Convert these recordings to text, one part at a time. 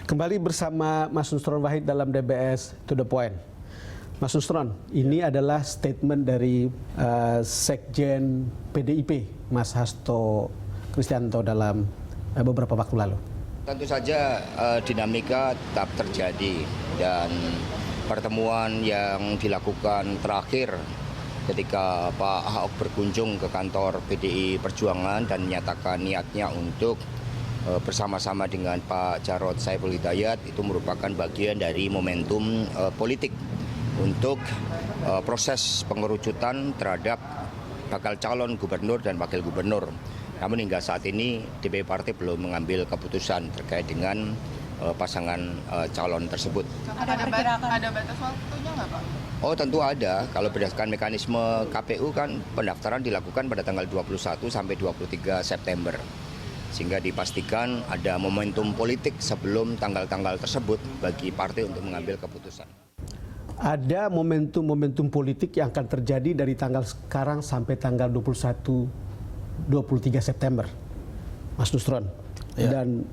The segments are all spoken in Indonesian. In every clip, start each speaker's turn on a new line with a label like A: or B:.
A: Kembali bersama Mas Nusron Wahid dalam DBS To The Point. Mas Nusron, ini adalah statement dari Sekjen PDIP, Mas Hasto Kristianto dalam beberapa waktu lalu.
B: Tentu saja dinamika tetap terjadi dan pertemuan yang dilakukan terakhir ketika Pak Ahok berkunjung ke kantor PDI Perjuangan dan menyatakan niatnya untuk bersama-sama dengan Pak Jarod Saiful Hidayat itu merupakan bagian dari momentum politik untuk proses pengerucutan terhadap bakal calon gubernur dan wakil gubernur. Namun hingga saat ini DPP Partai belum mengambil keputusan terkait dengan pasangan calon tersebut.
C: Ada batas waktunya nggak Pak?
B: Oh tentu ada. Kalau berdasarkan mekanisme KPU kan pendaftaran dilakukan pada tanggal 21 sampai 23 September. Sehingga dipastikan ada momentum politik sebelum tanggal-tanggal tersebut bagi partai untuk mengambil keputusan.
A: Ada momentum-momentum politik yang akan terjadi dari tanggal sekarang sampai tanggal 21-23 September, Mas Nusron. Ya. Dan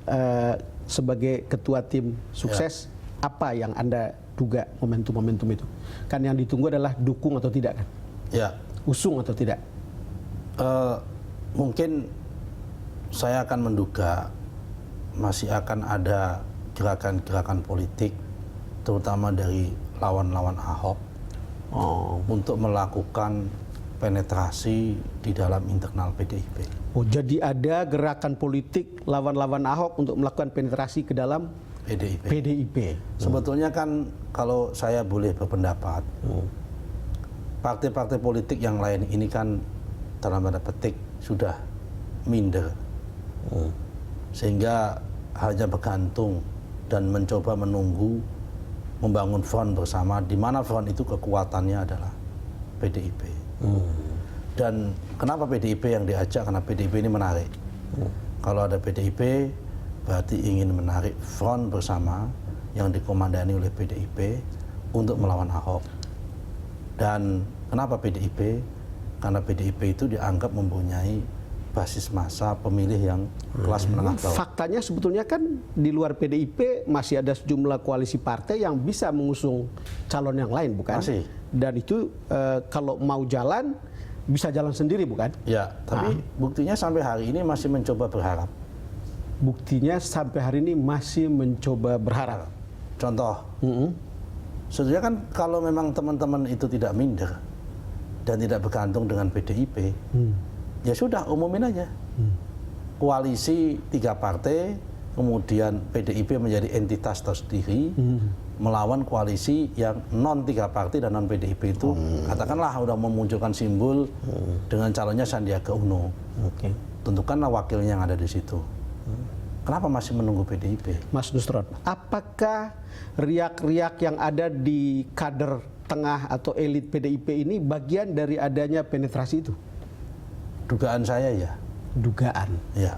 A: sebagai ketua tim sukses, apa yang Anda duga momentum-momentum itu? Kan yang ditunggu adalah dukung atau tidak kan?
D: Ya.
A: Usung atau tidak?
D: Mungkin saya akan menduga masih akan ada gerakan-gerakan politik, terutama dari lawan-lawan Ahok, untuk melakukan penetrasi di dalam internal PDIP.
A: Oh, jadi ada gerakan politik lawan-lawan Ahok untuk melakukan penetrasi ke dalam PDIP.
D: Sebetulnya kan kalau saya boleh berpendapat, partai-partai politik yang lain ini kan dalam tanda petik sudah minder. Sehingga hanya bergantung dan mencoba menunggu membangun front bersama, di mana front itu kekuatannya adalah PDIP. Dan kenapa PDIP yang diajak? Karena PDIP ini menarik. Kalau ada PDIP berarti ingin menarik front bersama yang dikomandani oleh PDIP untuk melawan Ahok. Dan kenapa PDIP? Karena PDIP itu dianggap mempunyai basis massa pemilih yang kelas menengah bawah.
A: Faktanya sebetulnya kan di luar PDIP masih ada sejumlah koalisi partai yang bisa mengusung calon yang lain, bukan?
D: Masih.
A: Dan itu kalau mau jalan bisa jalan sendiri, bukan?
D: Ya, tapi buktinya sampai hari ini masih mencoba berharap.
A: Buktinya sampai hari ini masih mencoba berharap.
D: Contoh, sebetulnya kan kalau memang teman-teman itu tidak minder dan tidak bergantung dengan PDIP, ya sudah umumin aja. Koalisi 3 partai, kemudian PDIP menjadi entitas tersendiri, melawan koalisi yang non 3 partai dan non PDIP itu, katakanlah udah memunculkan simbol dengan calonnya Sandiaga Uno. Tentukanlah wakilnya yang ada di situ. Kenapa masih menunggu PDIP?
A: Mas Nusron, apakah riak-riak yang ada di kader tengah atau elit PDIP ini bagian dari adanya penetrasi itu?
D: Dugaan saya ya.
A: Dugaan?
D: Ya.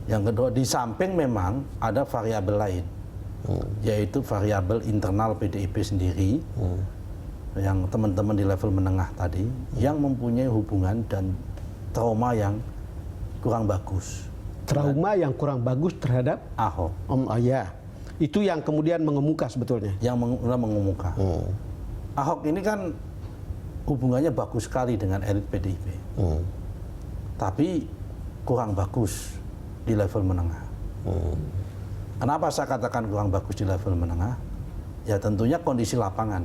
D: Yang kedua, di samping memang ada variabel lain, yaitu variabel internal PDIP sendiri, yang teman-teman di level menengah tadi, yang mempunyai hubungan dan trauma yang kurang bagus.
A: Trauma yang kurang bagus terhadap
D: Ahok.
A: Ya, itu yang kemudian mengemuka sebetulnya.
D: Yang mengemuka. Ahok ini kan hubungannya bagus sekali dengan elit PDIP, tapi kurang bagus di level menengah. Kenapa saya katakan kurang bagus di level menengah? Ya tentunya kondisi lapangan,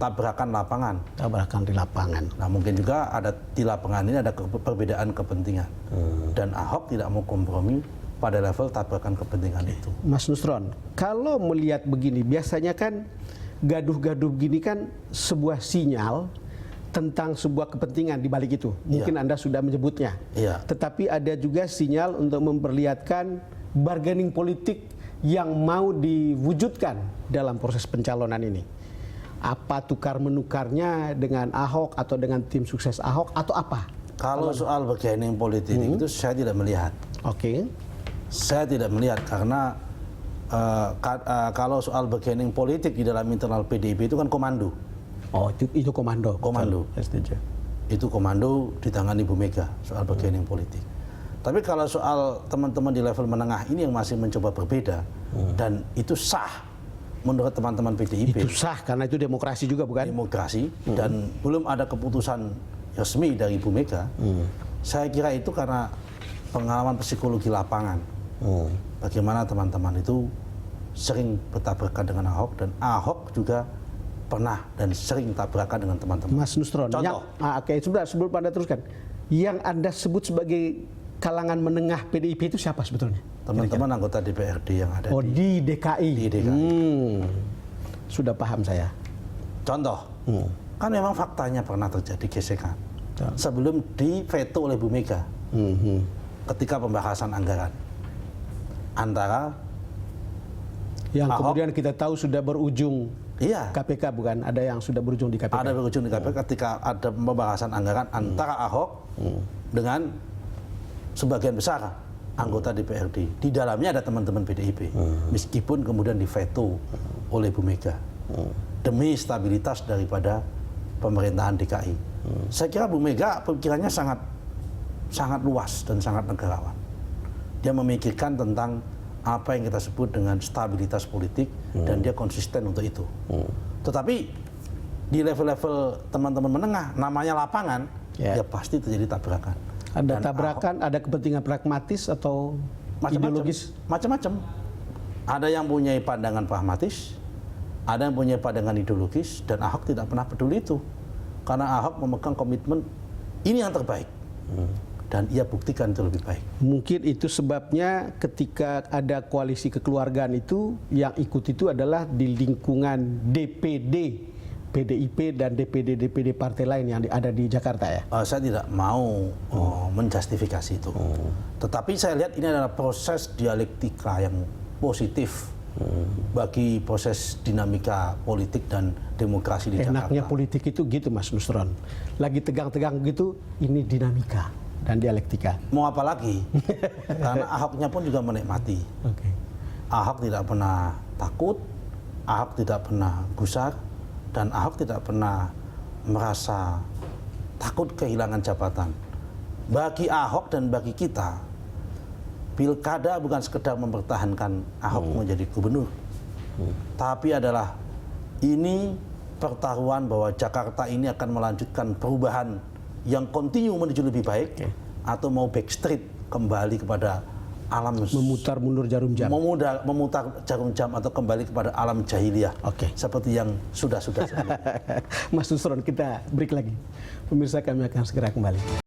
D: tabrakan lapangan.
A: Tabrakan di lapangan.
D: Nah mungkin juga ada di lapangan ini ada perbedaan kepentingan, dan Ahok tidak mau kompromi pada level tabrakan kepentingan itu.
A: Mas Nusron, kalau melihat begini, biasanya kan gaduh-gaduh begini kan sebuah sinyal tentang sebuah kepentingan di balik itu. Mungkin Anda sudah menyebutnya. Tetapi ada juga sinyal untuk memperlihatkan bargaining politik yang mau diwujudkan dalam proses pencalonan ini. Apa tukar-menukarnya dengan Ahok atau dengan tim sukses Ahok atau apa?
D: Kalau soal bargaining politik itu saya tidak melihat. Saya tidak melihat karena kalau soal bargaining politik di dalam internal PDIP itu kan komando.
A: Oh, itu komando.
D: Komando. Itu komando di tangan Ibu Mega soal bargaining politik. Tapi kalau soal teman-teman di level menengah ini yang masih mencoba berbeda, dan itu sah menurut teman-teman PDIP.
A: Itu sah karena itu demokrasi juga bukan?
D: Demokrasi, dan belum ada keputusan resmi dari Ibu Mega. Saya kira itu karena pengalaman psikologi lapangan. Bagaimana teman-teman itu sering bertabrakan dengan Ahok, dan Ahok juga pernah dan sering tabrakan dengan teman-teman.
A: Mas Nusron,
D: Contoh.
A: oke, sebentar sebelum Anda teruskan. Yang Anda sebut sebagai kalangan menengah PDIP itu siapa sebetulnya?
D: Teman-teman anggota DPRD yang ada
A: di DKI.
D: di DKI.
A: Sudah paham saya.
D: Contoh, kan memang faktanya pernah terjadi gesekan sebelum diveto oleh Bu Mega ketika pembahasan anggaran antara
A: Yang
D: Ahok,
A: kemudian kita tahu sudah berujung KPK bukan? Ada yang sudah berujung di KPK.
D: Ada berujung di KPK ketika ada pembahasan anggaran antara Ahok dengan sebagian besar anggota DPRD. Di dalamnya ada teman-teman PDIP, meskipun kemudian diveto oleh Bu Mega demi stabilitas daripada pemerintahan DKI. Saya kira Bu Mega pikirannya sangat luas dan sangat negarawan. Dia memikirkan tentang apa yang kita sebut dengan stabilitas politik, dan dia konsisten untuk itu. Tetapi di level-level teman-teman menengah, namanya lapangan, ya pasti terjadi tabrakan.
A: Ada
D: Dan
A: tabrakan, ada kepentingan pragmatis atau ideologis?
D: Macam-macam. Ada yang punya pandangan pragmatis, ada yang punya pandangan ideologis, dan Ahok tidak pernah peduli itu. Karena Ahok memegang komitmen ini yang terbaik. Dan ia buktikan itu lebih baik.
A: Mungkin itu sebabnya ketika ada koalisi kekeluargaan itu, yang ikut itu adalah di lingkungan DPD PDIP dan DPD partai lain yang ada di Jakarta ya?
D: Saya tidak mau menjustifikasi itu. Tetapi saya lihat ini adalah proses dialektika yang positif bagi proses dinamika politik dan demokrasi di Jakarta.
A: Enaknya politik itu gitu Mas Nusron. Lagi tegang-tegang gitu, ini dinamika dan dialektika.
D: Mau apa lagi? Karena Ahoknya pun juga menikmati. Ahok tidak pernah takut, Ahok tidak pernah gusar, dan Ahok tidak pernah merasa takut kehilangan jabatan. Bagi Ahok dan bagi kita, pilkada bukan sekedar mempertahankan Ahok menjadi gubernur, tapi adalah ini pertaruhan bahwa Jakarta ini akan melanjutkan perubahan yang kontinu menuju lebih baik, atau mau backstreet kembali kepada alam,
A: memutar mundur jarum jam,
D: memutar jarum jam atau kembali kepada alam jahiliyah, seperti yang sudah sebelumnya.
A: Mas Nusron, kita break lagi. Pemirsa, kami akan segera kembali.